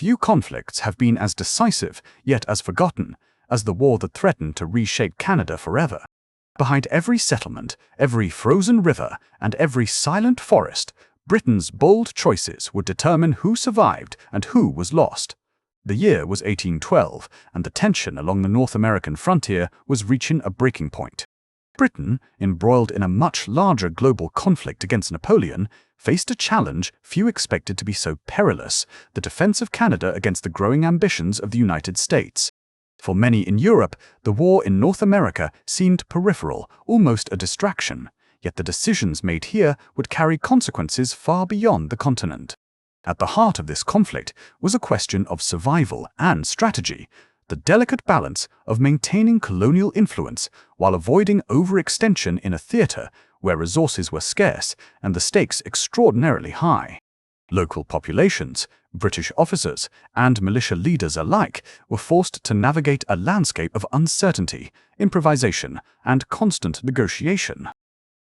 few conflicts have been as decisive, yet as forgotten, as the war that threatened to reshape Canada forever. Behind every settlement, every frozen river, and every silent forest, Britain's bold choices would determine who survived and who was lost. The year was 1812, and the tension along the North American frontier was reaching a breaking point. Britain, embroiled in a much larger global conflict against Napoleon, faced a challenge few expected to be so perilous: the defense of Canada against the growing ambitions of the United States. For many in Europe, the war in North America seemed peripheral, almost a distraction, yet the decisions made here would carry consequences far beyond the continent. At the heart of this conflict was a question of survival and strategy, the delicate balance of maintaining colonial influence while avoiding overextension in a theater where resources were scarce and the stakes extraordinarily high. Local populations, British officers, and militia leaders alike were forced to navigate a landscape of uncertainty, improvisation, and constant negotiation.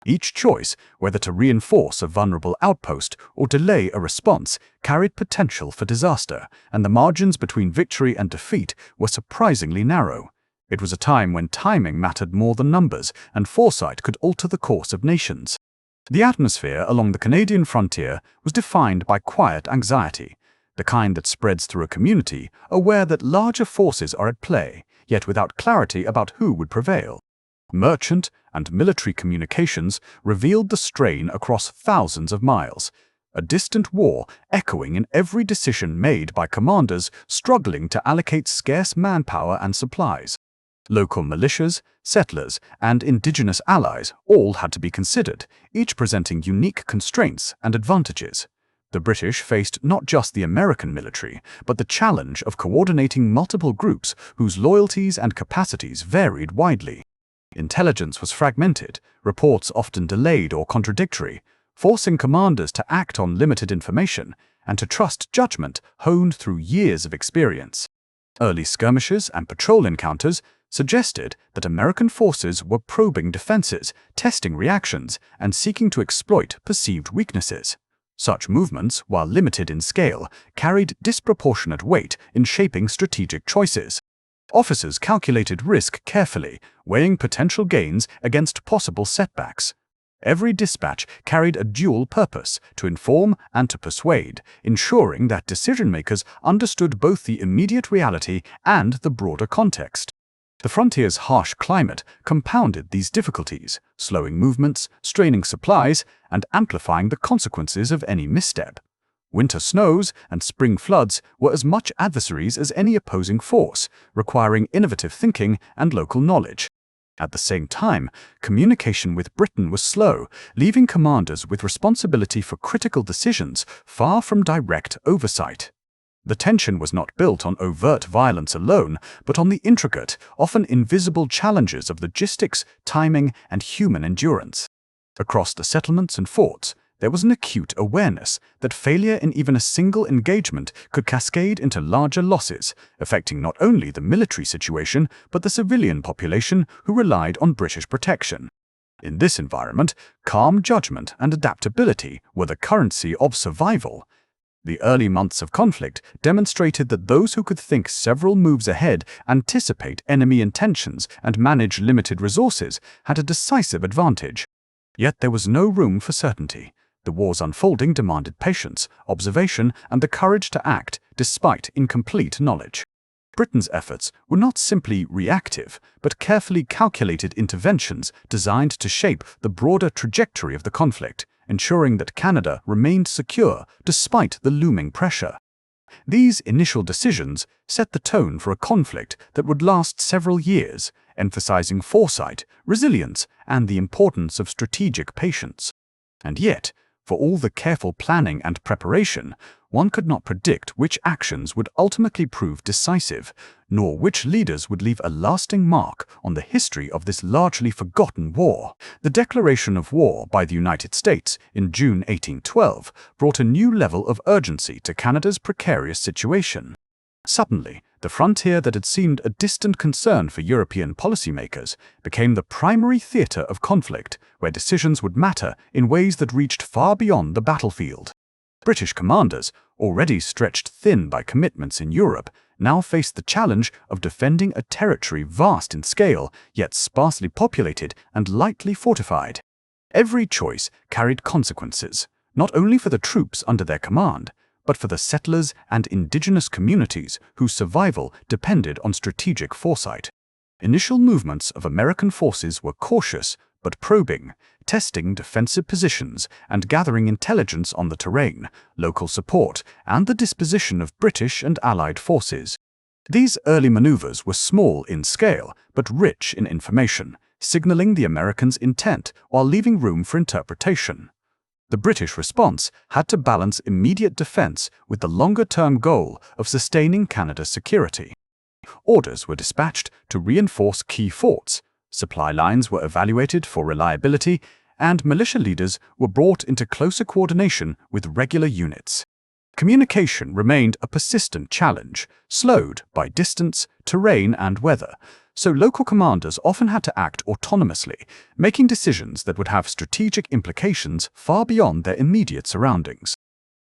Each choice, whether to reinforce a vulnerable outpost or delay a response, carried potential for disaster, and the margins between victory and defeat were surprisingly narrow. It was a time when timing mattered more than numbers, and foresight could alter the course of nations. The atmosphere along the Canadian frontier was defined by quiet anxiety, the kind that spreads through a community aware that larger forces are at play, yet without clarity about who would prevail. Merchant and military communications revealed the strain across thousands of miles, a distant war echoing in every decision made by commanders struggling to allocate scarce manpower and supplies. Local militias, settlers, and indigenous allies all had to be considered, each presenting unique constraints and advantages. The British faced not just the American military, but the challenge of coordinating multiple groups whose loyalties and capacities varied widely. Intelligence was fragmented, reports often delayed or contradictory, forcing commanders to act on limited information and to trust judgment honed through years of experience. Early skirmishes and patrol encounters suggested that American forces were probing defenses, testing reactions, and seeking to exploit perceived weaknesses. Such movements, while limited in scale, carried disproportionate weight in shaping strategic choices. Officers calculated risk carefully, weighing potential gains against possible setbacks. Every dispatch carried a dual purpose: to inform and to persuade, ensuring that decision-makers understood both the immediate reality and the broader context. The frontier's harsh climate compounded these difficulties, slowing movements, straining supplies, and amplifying the consequences of any misstep. Winter snows and spring floods were as much adversaries as any opposing force, requiring innovative thinking and local knowledge. At the same time, communication with Britain was slow, leaving commanders with responsibility for critical decisions far from direct oversight. The tension was not built on overt violence alone, but on the intricate, often invisible challenges of logistics, timing, and human endurance. Across the settlements and forts, there was an acute awareness that failure in even a single engagement could cascade into larger losses, affecting not only the military situation but the civilian population who relied on British protection. In this environment, calm judgment and adaptability were the currency of survival. The early months of conflict demonstrated that those who could think several moves ahead, anticipate enemy intentions, and manage limited resources had a decisive advantage. Yet there was no room for certainty. The war's unfolding demanded patience, observation, and the courage to act despite incomplete knowledge. Britain's efforts were not simply reactive, but carefully calculated interventions designed to shape the broader trajectory of the conflict, ensuring that Canada remained secure despite the looming pressure. These initial decisions set the tone for a conflict that would last several years, emphasizing foresight, resilience, and the importance of strategic patience. And yet, for all the careful planning and preparation, one could not predict which actions would ultimately prove decisive, nor which leaders would leave a lasting mark on the history of this largely forgotten war. The declaration of war by the United States in June 1812 brought a new level of urgency to Canada's precarious situation. Suddenly, the frontier that had seemed a distant concern for European policymakers became the primary theater of conflict, where decisions would matter in ways that reached far beyond the battlefield. British commanders, already stretched thin by commitments in Europe, now faced the challenge of defending a territory vast in scale, yet sparsely populated and lightly fortified. Every choice carried consequences, not only for the troops under their command, but for the settlers and indigenous communities whose survival depended on strategic foresight. Initial movements of American forces were cautious but probing, testing defensive positions and gathering intelligence on the terrain, local support, and the disposition of British and Allied forces. These early maneuvers were small in scale but rich in information, signaling the Americans' intent while leaving room for interpretation. The British response had to balance immediate defense with the longer-term goal of sustaining Canada's security. Orders were dispatched to reinforce key forts, supply lines were evaluated for reliability, and militia leaders were brought into closer coordination with regular units. Communication remained a persistent challenge, slowed by distance, terrain, and weather, so local commanders often had to act autonomously, making decisions that would have strategic implications far beyond their immediate surroundings.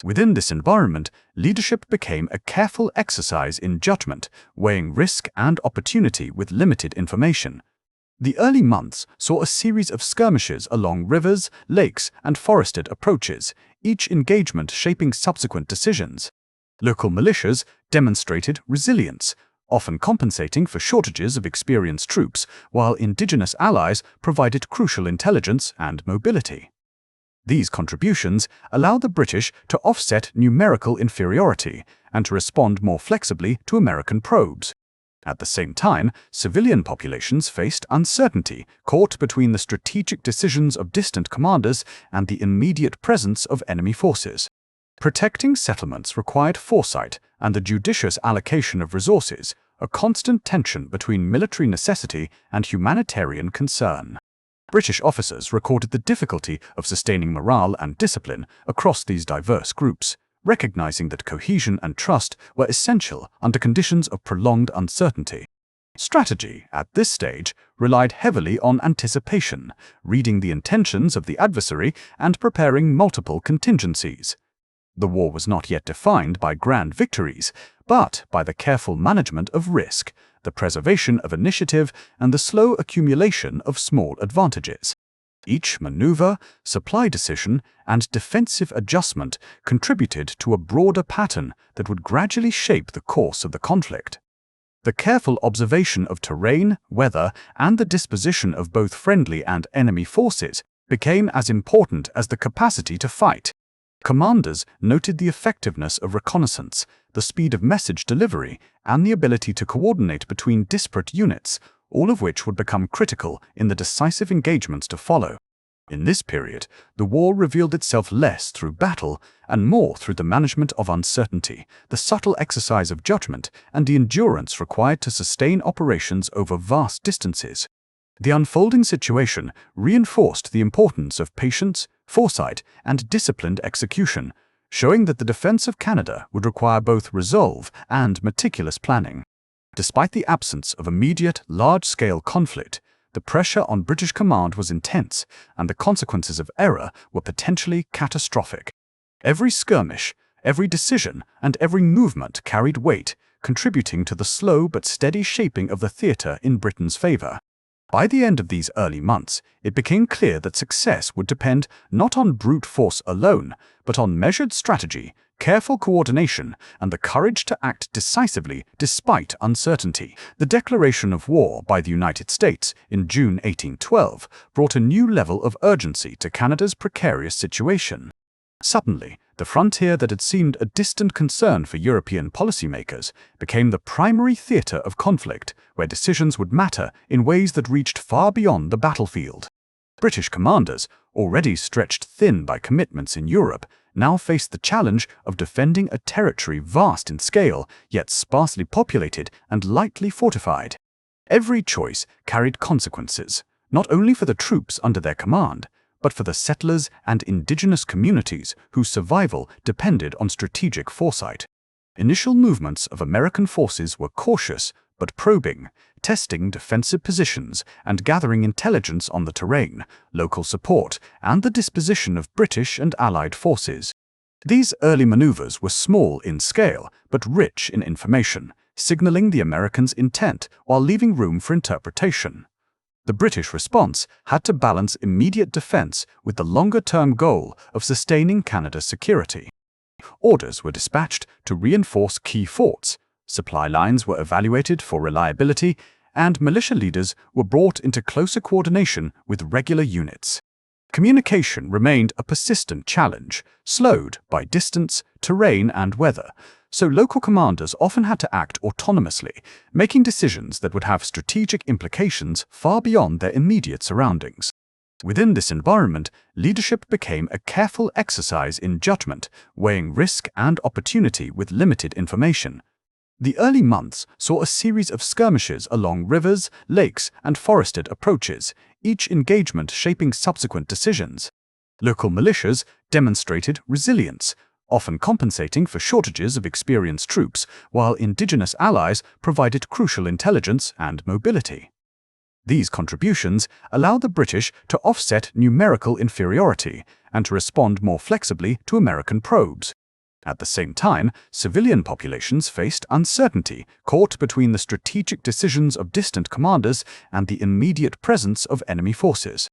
Within this environment, leadership became a careful exercise in judgment, weighing risk and opportunity with limited information. The early months saw a series of skirmishes along rivers, lakes, and forested approaches, each engagement shaping subsequent decisions. Local militias demonstrated resilience, often compensating for shortages of experienced troops, while indigenous allies provided crucial intelligence and mobility. These contributions allowed the British to offset numerical inferiority and to respond more flexibly to American probes. At the same time, civilian populations faced uncertainty, caught between the strategic decisions of distant commanders and the immediate presence of enemy forces. Protecting settlements required foresight and the judicious allocation of resources, a constant tension between military necessity and humanitarian concern. British officers recorded the difficulty of sustaining morale and discipline across these diverse groups, recognizing that cohesion and trust were essential under conditions of prolonged uncertainty. Strategy, at this stage, relied heavily on anticipation, reading the intentions of the adversary and preparing multiple contingencies. The war was not yet defined by grand victories, but by the careful management of risk, the preservation of initiative, and the slow accumulation of small advantages. Each maneuver, supply decision, and defensive adjustment contributed to a broader pattern that would gradually shape the course of the conflict. The careful observation of terrain, weather, and the disposition of both friendly and enemy forces became as important as the capacity to fight. Commanders noted the effectiveness of reconnaissance, the speed of message delivery, and the ability to coordinate between disparate units, all of which would become critical in the decisive engagements to follow. In this period, the war revealed itself less through battle and more through the management of uncertainty, the subtle exercise of judgment, and the endurance required to sustain operations over vast distances. The unfolding situation reinforced the importance of patience, foresight, and disciplined execution, showing that the defense of Canada would require both resolve and meticulous planning. Despite the absence of immediate, large-scale conflict, the pressure on British command was intense, and the consequences of error were potentially catastrophic. Every skirmish, every decision, and every movement carried weight, contributing to the slow but steady shaping of the theatre in Britain's favour. By the end of these early months, it became clear that success would depend not on brute force alone, but on measured strategy, careful coordination, and the courage to act decisively despite uncertainty. The declaration of war by the United States in June 1812 brought a new level of urgency to Canada's precarious situation. Suddenly, the frontier that had seemed a distant concern for European policymakers became the primary theatre of conflict, where decisions would matter in ways that reached far beyond the battlefield. British commanders, already stretched thin by commitments in Europe, now faced the challenge of defending a territory vast in scale, yet sparsely populated and lightly fortified. Every choice carried consequences, not only for the troops under their command, but for the settlers and indigenous communities whose survival depended on strategic foresight. Initial movements of American forces were cautious but probing, testing defensive positions and gathering intelligence on the terrain, local support, and the disposition of British and Allied forces. These early maneuvers were small in scale, but rich in information, signaling the Americans' intent while leaving room for interpretation. The British response had to balance immediate defense with the longer-term goal of sustaining Canada's security. Orders were dispatched to reinforce key forts, supply lines were evaluated for reliability, and militia leaders were brought into closer coordination with regular units. Communication remained a persistent challenge, slowed by distance, terrain, and weather, so local commanders often had to act autonomously, making decisions that would have strategic implications far beyond their immediate surroundings. Within this environment, leadership became a careful exercise in judgment, weighing risk and opportunity with limited information. The early months saw a series of skirmishes along rivers, lakes, and forested approaches, each engagement shaping subsequent decisions. Local militias demonstrated resilience, often compensating for shortages of experienced troops, while indigenous allies provided crucial intelligence and mobility. These contributions allowed the British to offset numerical inferiority and to respond more flexibly to American probes. At the same time, civilian populations faced uncertainty, caught between the strategic decisions of distant commanders and the immediate presence of enemy forces.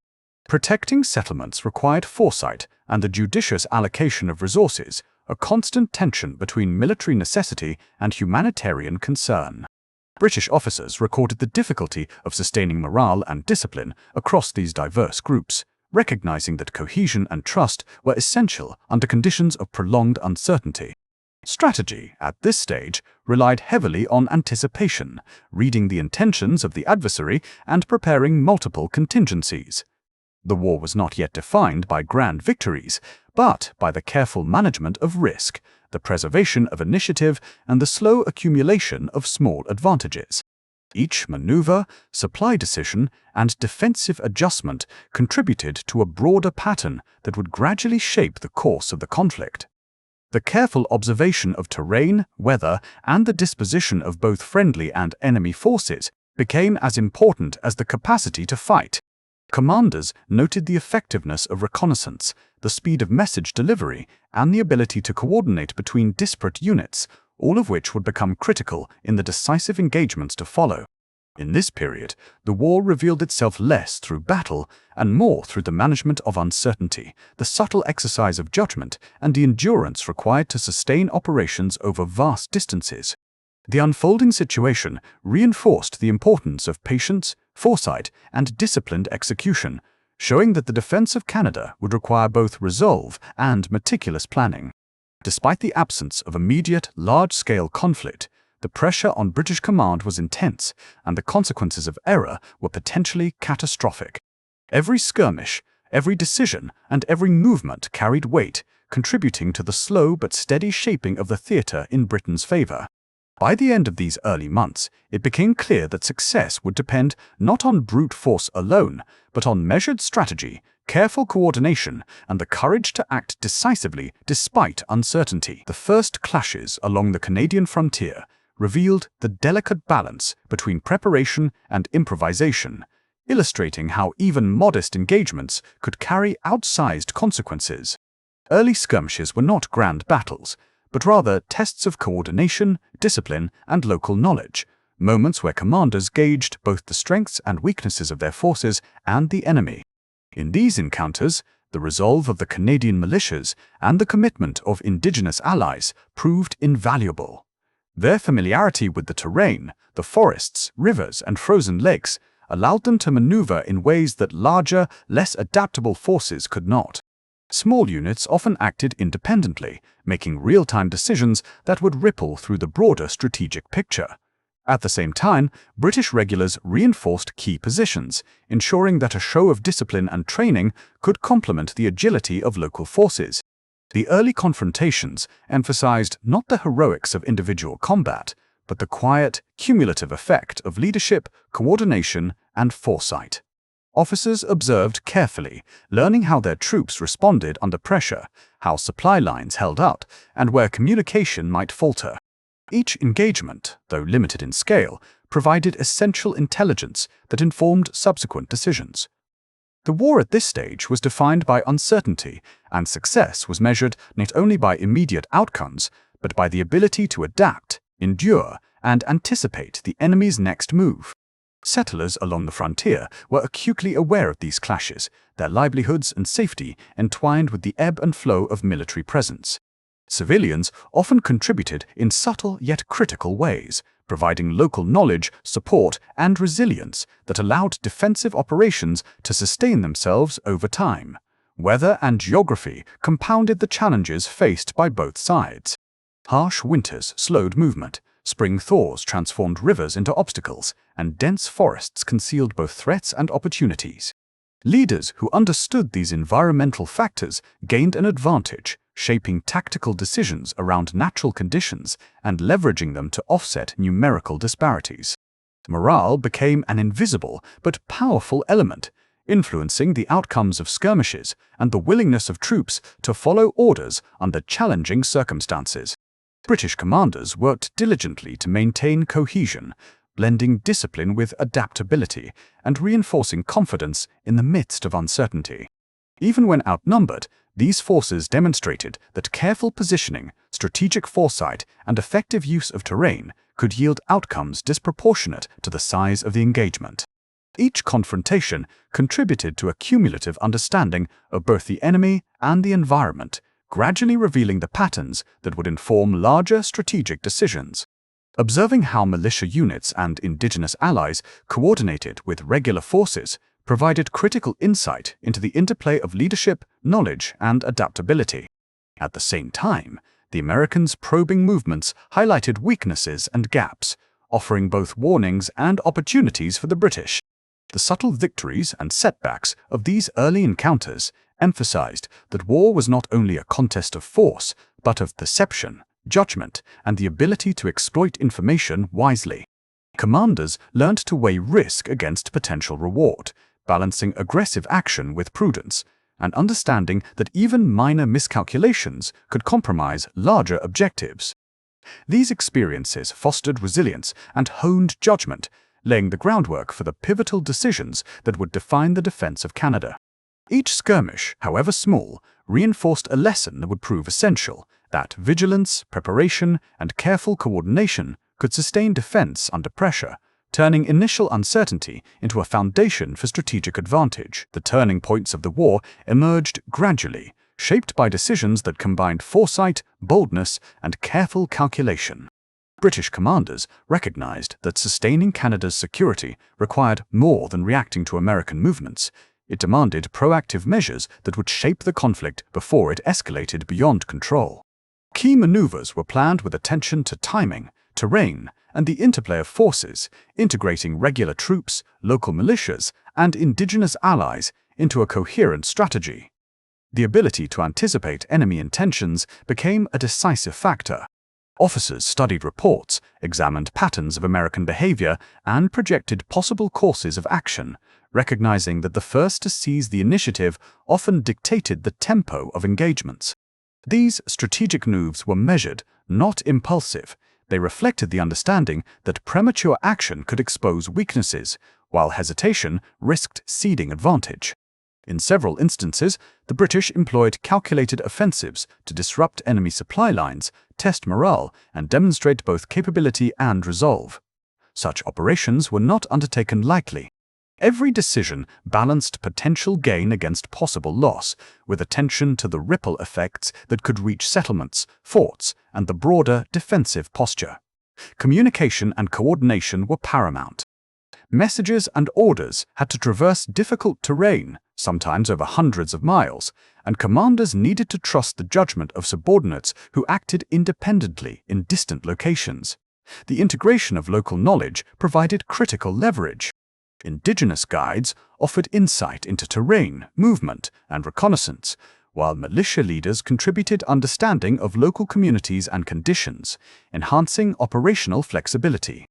Protecting settlements required foresight and the judicious allocation of resources, a constant tension between military necessity and humanitarian concern. British officers recorded the difficulty of sustaining morale and discipline across these diverse groups, recognizing that cohesion and trust were essential under conditions of prolonged uncertainty. Strategy, at this stage, relied heavily on anticipation, reading the intentions of the adversary and preparing multiple contingencies. The war was not yet defined by grand victories, but by the careful management of risk, the preservation of initiative, and the slow accumulation of small advantages. Each maneuver, supply decision, and defensive adjustment contributed to a broader pattern that would gradually shape the course of the conflict. The careful observation of terrain, weather, and the disposition of both friendly and enemy forces became as important as the capacity to fight. Commanders noted the effectiveness of reconnaissance, the speed of message delivery, and the ability to coordinate between disparate units, all of which would become critical in the decisive engagements to follow. In this period, the war revealed itself less through battle and more through the management of uncertainty, the subtle exercise of judgment, and the endurance required to sustain operations over vast distances. The unfolding situation reinforced the importance of patience, foresight, and disciplined execution, showing that the defense of Canada would require both resolve and meticulous planning. Despite the absence of immediate, large-scale conflict, the pressure on British command was intense, and the consequences of error were potentially catastrophic. Every skirmish, every decision, and every movement carried weight, contributing to the slow but steady shaping of the theatre in Britain's favour. By the end of these early months, it became clear that success would depend not on brute force alone, but on measured strategy, careful coordination, and the courage to act decisively despite uncertainty. The first clashes along the Canadian frontier revealed the delicate balance between preparation and improvisation, illustrating how even modest engagements could carry outsized consequences. Early skirmishes were not grand battles, but rather tests of coordination, discipline, and local knowledge, moments where commanders gauged both the strengths and weaknesses of their forces and the enemy. In these encounters, the resolve of the Canadian militias and the commitment of Indigenous allies proved invaluable. Their familiarity with the terrain, the forests, rivers, and frozen lakes allowed them to maneuver in ways that larger, less adaptable forces could not. Small units often acted independently, making real-time decisions that would ripple through the broader strategic picture. At the same time, British regulars reinforced key positions, ensuring that a show of discipline and training could complement the agility of local forces. The early confrontations emphasized not the heroics of individual combat, but the quiet, cumulative effect of leadership, coordination, and foresight. Officers observed carefully, learning how their troops responded under pressure, how supply lines held up, and where communication might falter. Each engagement, though limited in scale, provided essential intelligence that informed subsequent decisions. The war at this stage was defined by uncertainty, and success was measured not only by immediate outcomes, but by the ability to adapt, endure, and anticipate the enemy's next move. Settlers along the frontier were acutely aware of these clashes, their livelihoods and safety entwined with the ebb and flow of military presence. Civilians often contributed in subtle yet critical ways, providing local knowledge, support, and resilience that allowed defensive operations to sustain themselves over time. Weather and geography compounded the challenges faced by both sides. Harsh winters slowed movement, spring thaws transformed rivers into obstacles, and dense forests concealed both threats and opportunities. Leaders who understood these environmental factors gained an advantage, shaping tactical decisions around natural conditions and leveraging them to offset numerical disparities. Morale became an invisible but powerful element, influencing the outcomes of skirmishes and the willingness of troops to follow orders under challenging circumstances. British commanders worked diligently to maintain cohesion, blending discipline with adaptability and reinforcing confidence in the midst of uncertainty. Even when outnumbered, these forces demonstrated that careful positioning, strategic foresight, and effective use of terrain could yield outcomes disproportionate to the size of the engagement. Each confrontation contributed to a cumulative understanding of both the enemy and the environment, gradually revealing the patterns that would inform larger strategic decisions. Observing how militia units and indigenous allies coordinated with regular forces provided critical insight into the interplay of leadership, knowledge, and adaptability. At the same time, the Americans' probing movements highlighted weaknesses and gaps, offering both warnings and opportunities for the British. The subtle victories and setbacks of these early encounters emphasized that war was not only a contest of force, but of perception, judgment, and the ability to exploit information wisely. Commanders learned to weigh risk against potential reward, balancing aggressive action with prudence, and understanding that even minor miscalculations could compromise larger objectives. These experiences fostered resilience and honed judgment, laying the groundwork for the pivotal decisions that would define the defense of Canada. Each skirmish, however small, reinforced a lesson that would prove essential, that vigilance, preparation, and careful coordination could sustain defense under pressure, turning initial uncertainty into a foundation for strategic advantage. The turning points of the war emerged gradually, shaped by decisions that combined foresight, boldness, and careful calculation. British commanders recognized that sustaining Canada's security required more than reacting to American movements. It demanded proactive measures that would shape the conflict before it escalated beyond control. Key maneuvers were planned with attention to timing, terrain, and the interplay of forces, integrating regular troops, local militias, and indigenous allies into a coherent strategy. The ability to anticipate enemy intentions became a decisive factor. Officers studied reports, examined patterns of American behavior, and projected possible courses of action, recognizing that the first to seize the initiative often dictated the tempo of engagements. These strategic moves were measured, not impulsive. They reflected the understanding that premature action could expose weaknesses, while hesitation risked ceding advantage. In several instances, the British employed calculated offensives to disrupt enemy supply lines, test morale, and demonstrate both capability and resolve. Such operations were not undertaken lightly. Every decision balanced potential gain against possible loss, with attention to the ripple effects that could reach settlements, forts, and the broader defensive posture. Communication and coordination were paramount. Messages and orders had to traverse difficult terrain, sometimes over hundreds of miles, and commanders needed to trust the judgment of subordinates who acted independently in distant locations. The integration of local knowledge provided critical leverage. Indigenous guides offered insight into terrain, movement, and reconnaissance, while militia leaders contributed understanding of local communities and conditions, enhancing operational flexibility.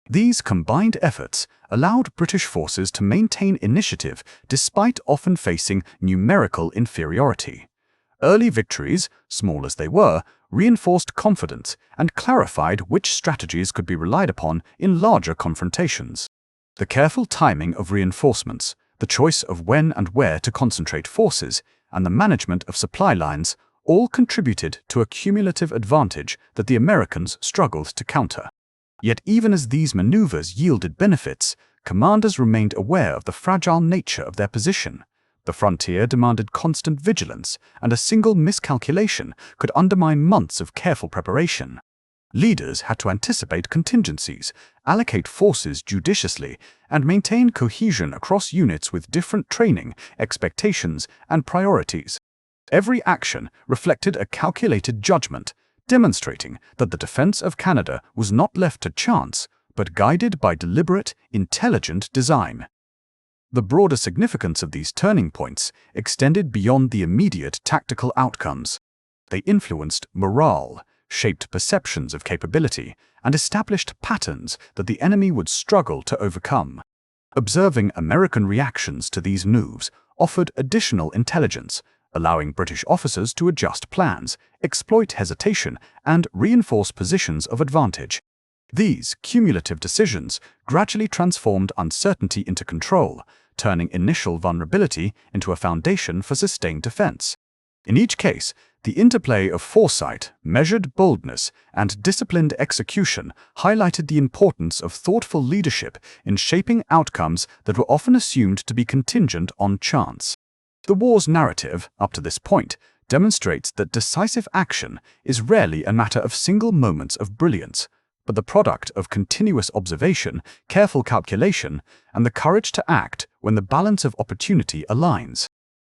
These combined efforts allowed British forces to maintain initiative despite often facing numerical inferiority. Early victories, small as they were, reinforced confidence and clarified which strategies could be relied upon in larger confrontations. The careful timing of reinforcements, the choice of when and where to concentrate forces, and the management of supply lines all contributed to a cumulative advantage that the Americans struggled to counter. Yet even as these maneuvers yielded benefits, commanders remained aware of the fragile nature of their position. The frontier demanded constant vigilance, and a single miscalculation could undermine months of careful preparation. Leaders had to anticipate contingencies, allocate forces judiciously, and maintain cohesion across units with different training, expectations, and priorities. Every action reflected a calculated judgment, demonstrating that the defense of Canada was not left to chance, but guided by deliberate, intelligent design. The broader significance of these turning points extended beyond the immediate tactical outcomes. They influenced morale, shaped perceptions of capability, and established patterns that the enemy would struggle to overcome. Observing American reactions to these moves offered additional intelligence, allowing British officers to adjust plans, exploit hesitation, and reinforce positions of advantage. These cumulative decisions gradually transformed uncertainty into control, turning initial vulnerability into a foundation for sustained defense. In each case, the interplay of foresight, measured boldness, and disciplined execution highlighted the importance of thoughtful leadership in shaping outcomes that were often assumed to be contingent on chance. The war's narrative, up to this point, demonstrates that decisive action is rarely a matter of single moments of brilliance, but the product of continuous observation, careful calculation, and the courage to act when the balance of opportunity aligns.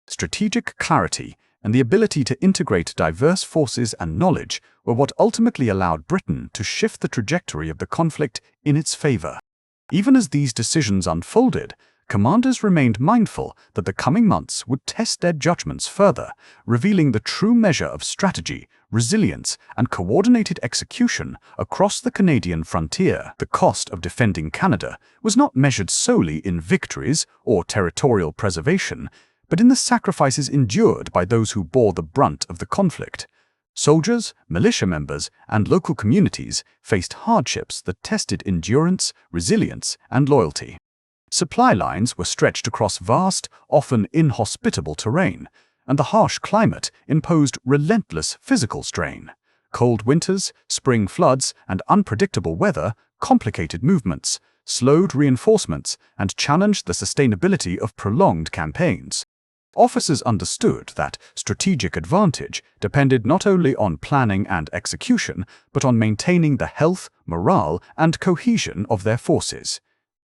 Strategic clarity and the ability to integrate diverse forces and knowledge were what ultimately allowed Britain to shift the trajectory of the conflict in its favor. Even as these decisions unfolded, commanders remained mindful that the coming months would test their judgments further, revealing the true measure of strategy, resilience, and coordinated execution across the Canadian frontier. The cost of defending Canada was not measured solely in victories or territorial preservation, but in the sacrifices endured by those who bore the brunt of the conflict. Soldiers, militia members, and local communities faced hardships that tested endurance, resilience, and loyalty. Supply lines were stretched across vast, often inhospitable terrain, and the harsh climate imposed relentless physical strain. Cold winters, spring floods, and unpredictable weather complicated movements, slowed reinforcements, and challenged the sustainability of prolonged campaigns. Officers understood that strategic advantage depended not only on planning and execution, but on maintaining the health, morale, and cohesion of their forces.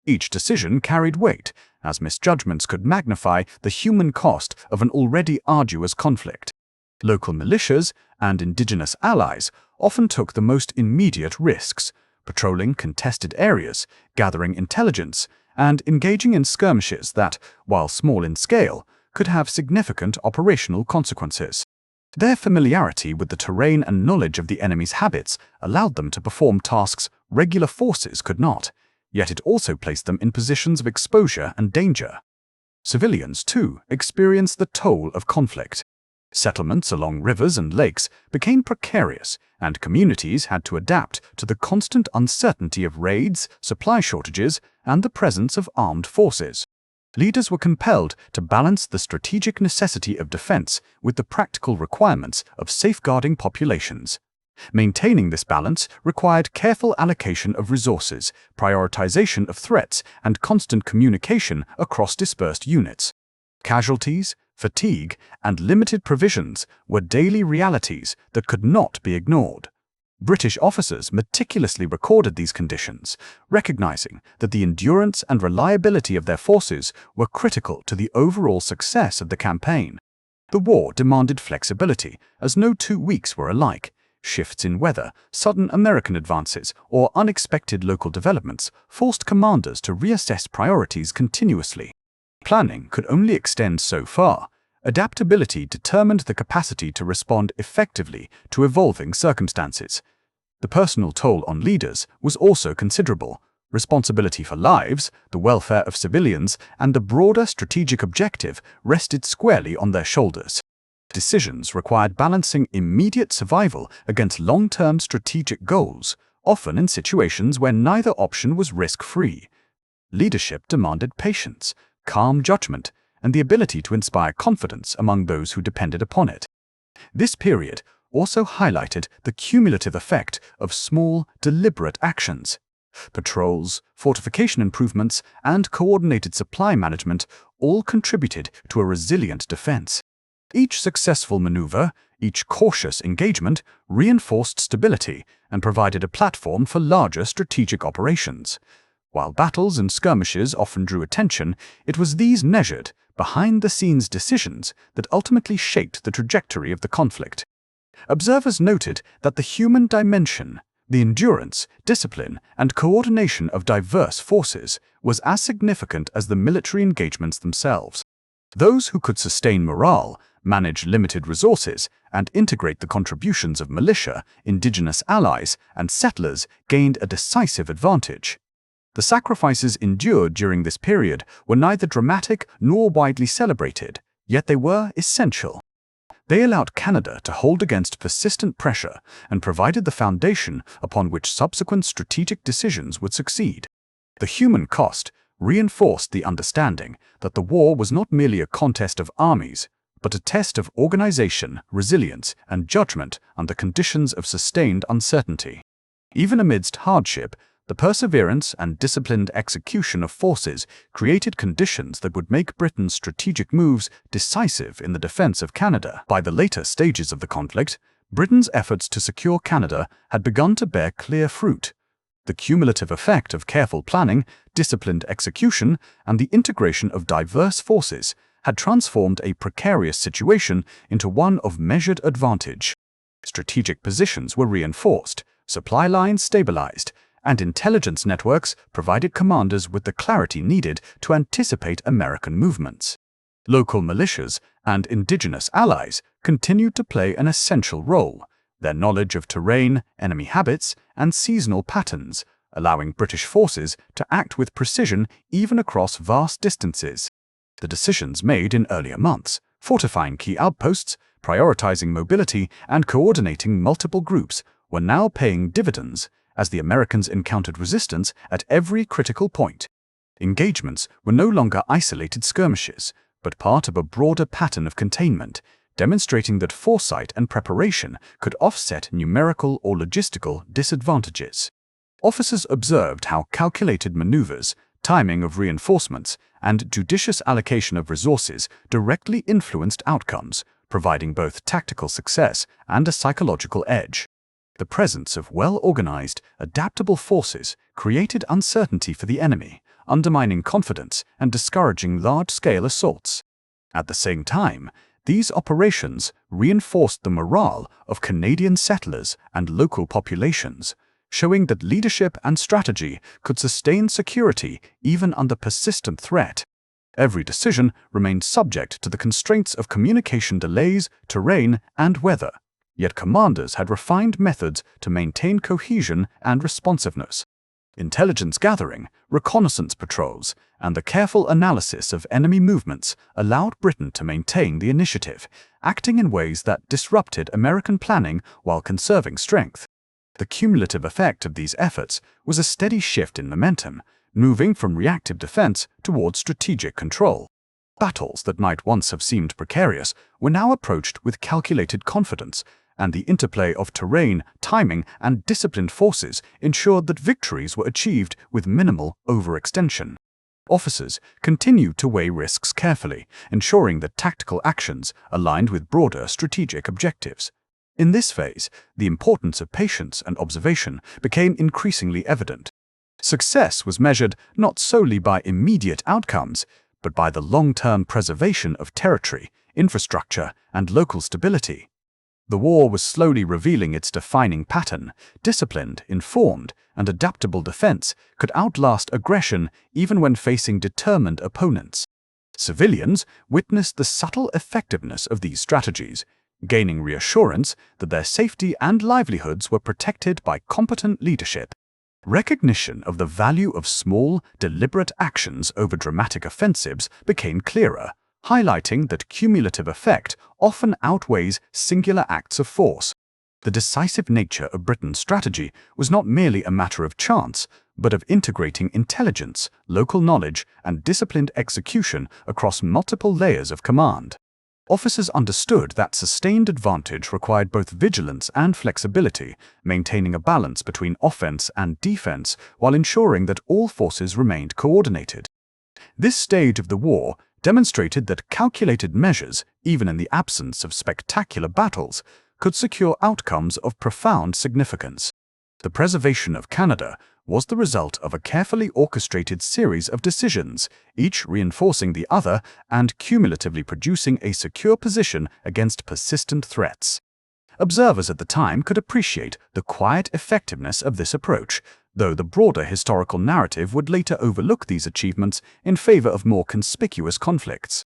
Each decision carried weight, as misjudgments could magnify the human cost of an already arduous conflict. Local militias and indigenous allies often took the most immediate risks, patrolling contested areas, gathering intelligence, and engaging in skirmishes that, while small in scale, could have significant operational consequences. Their familiarity with the terrain and knowledge of the enemy's habits allowed them to perform tasks regular forces could not, yet it also placed them in positions of exposure and danger. Civilians, too, experienced the toll of conflict. Settlements along rivers and lakes became precarious, and communities had to adapt to the constant uncertainty of raids, supply shortages, and the presence of armed forces. Leaders were compelled to balance the strategic necessity of defense with the practical requirements of safeguarding populations. Maintaining this balance required careful allocation of resources, prioritization of threats, and constant communication across dispersed units. Casualties, fatigue, and limited provisions were daily realities that could not be ignored. British officers meticulously recorded these conditions, recognizing that the endurance and reliability of their forces were critical to the overall success of the campaign. The war demanded flexibility, as no 2 weeks were alike. Shifts in weather, sudden American advances, or unexpected local developments forced commanders to reassess priorities continuously. Planning could only extend so far. Adaptability determined the capacity to respond effectively to evolving circumstances. The personal toll on leaders was also considerable. Responsibility for lives, the welfare of civilians, and the broader strategic objective rested squarely on their shoulders. Decisions required balancing immediate survival against long-term strategic goals, often in situations where neither option was risk-free. Leadership demanded patience, calm judgment, and the ability to inspire confidence among those who depended upon it. This period also highlighted the cumulative effect of small, deliberate actions. Patrols, fortification improvements, and coordinated supply management all contributed to a resilient defense. Each successful maneuver, each cautious engagement, reinforced stability and provided a platform for larger strategic operations. While battles and skirmishes often drew attention, it was these measured, behind-the-scenes decisions that ultimately shaped the trajectory of the conflict. Observers noted that the human dimension, the endurance, discipline, and coordination of diverse forces was as significant as the military engagements themselves. Those who could sustain morale, manage limited resources, and integrate the contributions of militia, indigenous allies, and settlers gained a decisive advantage. The sacrifices endured during this period were neither dramatic nor widely celebrated, yet they were essential. They allowed Canada to hold against persistent pressure and provided the foundation upon which subsequent strategic decisions would succeed. The human cost reinforced the understanding that the war was not merely a contest of armies, but a test of organization, resilience, and judgment under conditions of sustained uncertainty. Even amidst hardship, the perseverance and disciplined execution of forces created conditions that would make Britain's strategic moves decisive in the defense of Canada. By the later stages of the conflict, Britain's efforts to secure Canada had begun to bear clear fruit. The cumulative effect of careful planning, disciplined execution, and the integration of diverse forces had transformed a precarious situation into one of measured advantage. Strategic positions were reinforced, supply lines stabilized, and intelligence networks provided commanders with the clarity needed to anticipate American movements. Local militias and indigenous allies continued to play an essential role, their knowledge of terrain, enemy habits, and seasonal patterns, allowing British forces to act with precision even across vast distances. The decisions made in earlier months, fortifying key outposts, prioritizing mobility, and coordinating multiple groups, were now paying dividends as the Americans encountered resistance at every critical point. Engagements were no longer isolated skirmishes, but part of a broader pattern of containment, demonstrating that foresight and preparation could offset numerical or logistical disadvantages. Officers observed how calculated maneuvers, timing of reinforcements, and judicious allocation of resources directly influenced outcomes, providing both tactical success and a psychological edge. The presence of well-organized, adaptable forces created uncertainty for the enemy, undermining confidence and discouraging large-scale assaults. At the same time, these operations reinforced the morale of Canadian settlers and local populations, showing that leadership and strategy could sustain security even under persistent threat. Every decision remained subject to the constraints of communication delays, terrain, and weather. Yet commanders had refined methods to maintain cohesion and responsiveness. Intelligence gathering, reconnaissance patrols, and the careful analysis of enemy movements allowed Britain to maintain the initiative, acting in ways that disrupted American planning while conserving strength. The cumulative effect of these efforts was a steady shift in momentum, moving from reactive defense toward strategic control. Battles that might once have seemed precarious were now approached with calculated confidence, and the interplay of terrain, timing, and disciplined forces ensured that victories were achieved with minimal overextension. Officers continued to weigh risks carefully, ensuring that tactical actions aligned with broader strategic objectives. In this phase, the importance of patience and observation became increasingly evident. Success was measured not solely by immediate outcomes, but by the long-term preservation of territory, infrastructure, and local stability. The war was slowly revealing its defining pattern. Disciplined, informed, and adaptable defense could outlast aggression even when facing determined opponents. Civilians witnessed the subtle effectiveness of these strategies, gaining reassurance that their safety and livelihoods were protected by competent leadership. Recognition of the value of small, deliberate actions over dramatic offensives became clearer, highlighting that cumulative effect often outweighs singular acts of force. The decisive nature of Britain's strategy was not merely a matter of chance, but of integrating intelligence, local knowledge, and disciplined execution across multiple layers of command. Officers understood that sustained advantage required both vigilance and flexibility, maintaining a balance between offense and defense while ensuring that all forces remained coordinated. This stage of the war demonstrated that calculated measures, even in the absence of spectacular battles, could secure outcomes of profound significance. The preservation of Canada was the result of a carefully orchestrated series of decisions, each reinforcing the other and cumulatively producing a secure position against persistent threats. Observers at the time could appreciate the quiet effectiveness of this approach, though the broader historical narrative would later overlook these achievements in favor of more conspicuous conflicts.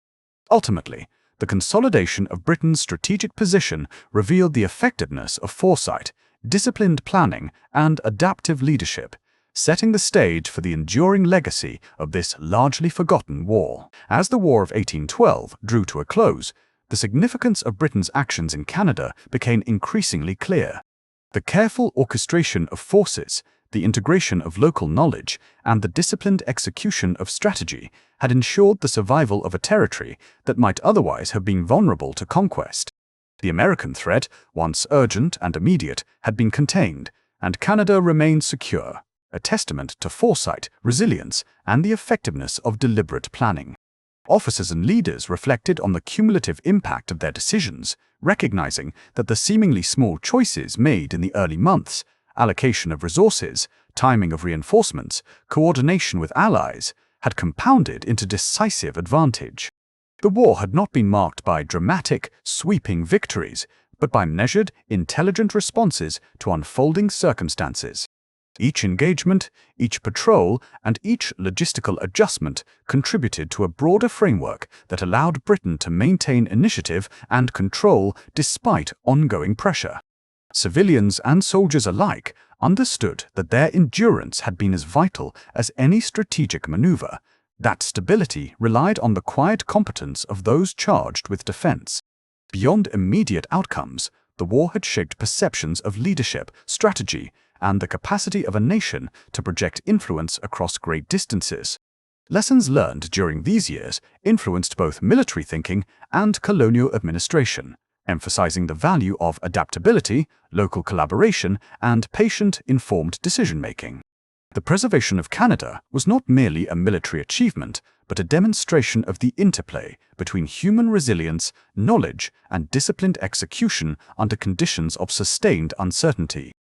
Ultimately, the consolidation of Britain's strategic position revealed the effectiveness of foresight, disciplined planning, and adaptive leadership, setting the stage for the enduring legacy of this largely forgotten war. As the War of 1812 drew to a close, the significance of Britain's actions in Canada became increasingly clear. The careful orchestration of forces, the integration of local knowledge, and the disciplined execution of strategy had ensured the survival of a territory that might otherwise have been vulnerable to conquest. The American threat, once urgent and immediate, had been contained, and Canada remained secure, a testament to foresight, resilience, and the effectiveness of deliberate planning. Officers and leaders reflected on the cumulative impact of their decisions, recognizing that the seemingly small choices made in the early months, allocation of resources, timing of reinforcements, coordination with allies, had compounded into decisive advantage. The war had not been marked by dramatic, sweeping victories, but by measured, intelligent responses to unfolding circumstances. Each engagement, each patrol, and each logistical adjustment contributed to a broader framework that allowed Britain to maintain initiative and control despite ongoing pressure. Civilians and soldiers alike understood that their endurance had been as vital as any strategic maneuver. That stability relied on the quiet competence of those charged with defense. Beyond immediate outcomes, the war had shaped perceptions of leadership, strategy, and the capacity of a nation to project influence across great distances. Lessons learned during these years influenced both military thinking and colonial administration, emphasizing the value of adaptability, local collaboration, and patient, informed decision-making. The preservation of Canada was not merely a military achievement, but a demonstration of the interplay between human resilience, knowledge, and disciplined execution under conditions of sustained uncertainty.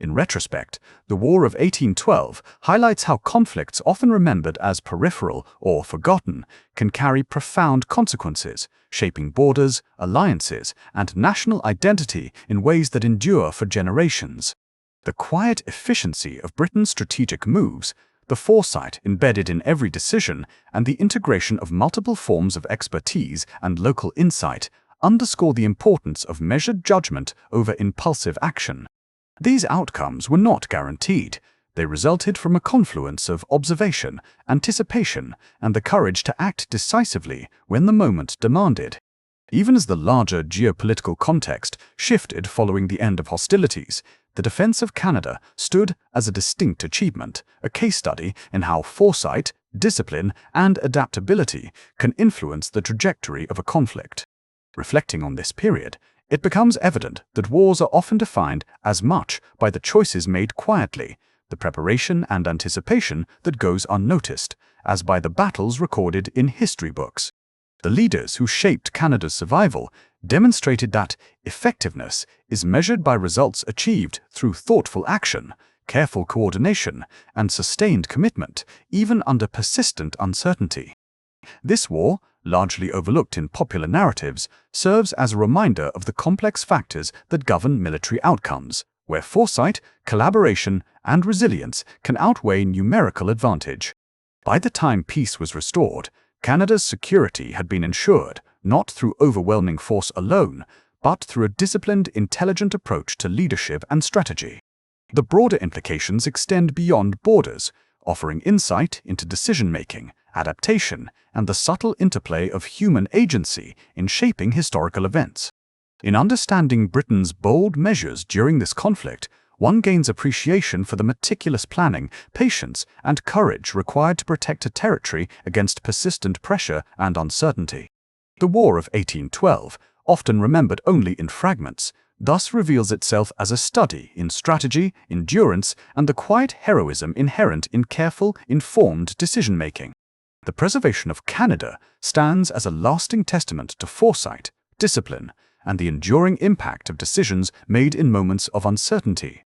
In retrospect, the War of 1812 highlights how conflicts often remembered as peripheral or forgotten can carry profound consequences, shaping borders, alliances, and national identity in ways that endure for generations. The quiet efficiency of Britain's strategic moves, the foresight embedded in every decision, and the integration of multiple forms of expertise and local insight underscore the importance of measured judgment over impulsive action. These outcomes were not guaranteed. They resulted from a confluence of observation, anticipation, and the courage to act decisively when the moment demanded. Even as the larger geopolitical context shifted following the end of hostilities, the defense of Canada stood as a distinct achievement, a case study in how foresight, discipline, and adaptability can influence the trajectory of a conflict. Reflecting on this period, it becomes evident that wars are often defined as much by the choices made quietly, the preparation and anticipation that goes unnoticed, as by the battles recorded in history books. The leaders who shaped Canada's survival demonstrated that effectiveness is measured by results achieved through thoughtful action, careful coordination, and sustained commitment, even under persistent uncertainty. This war, largely overlooked in popular narratives, serves as a reminder of the complex factors that govern military outcomes, where foresight, collaboration, and resilience can outweigh numerical advantage. By the time peace was restored, Canada's security had been ensured, not through overwhelming force alone, but through a disciplined, intelligent approach to leadership and strategy. The broader implications extend beyond borders, offering insight into decision-making, adaptation, and the subtle interplay of human agency in shaping historical events. In understanding Britain's bold measures during this conflict, one gains appreciation for the meticulous planning, patience, and courage required to protect a territory against persistent pressure and uncertainty. The War of 1812, often remembered only in fragments, thus reveals itself as a study in strategy, endurance, and the quiet heroism inherent in careful, informed decision-making. The preservation of Canada stands as a lasting testament to foresight, discipline, and the enduring impact of decisions made in moments of uncertainty.